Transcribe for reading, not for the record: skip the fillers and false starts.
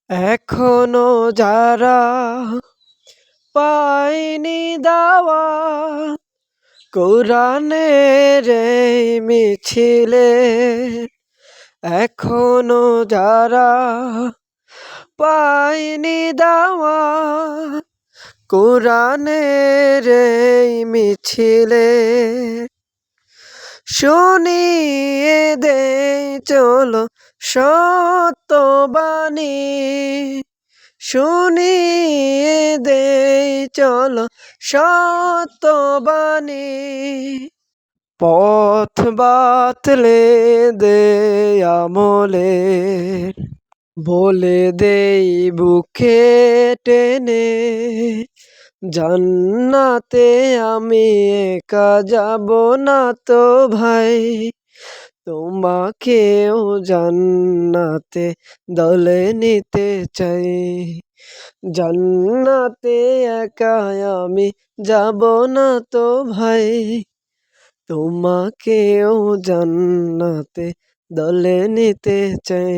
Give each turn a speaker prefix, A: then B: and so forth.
A: এখনো যারা পায়নি দাওয়া কোরআনের এই মিছিলে, এখনো যারা পায়নি দাওয়া কোরআনের এই মিছিলে, শুনিয়ে দে চলো সত্যবাণী, শুনিয়ে দে চলো সত্যবাণী। পথ বাতলে দে আমলের, বলে দেই বুকে টেনে, জান্নাতে আমি একা যাব না তো ভাই, তোমাকেও জান্নাতে দলে নিতে চাই। জান্নাতে একা আমি যাব না তো ভাই, তোমাকেও জান্নাতে দলে নিতে চাই।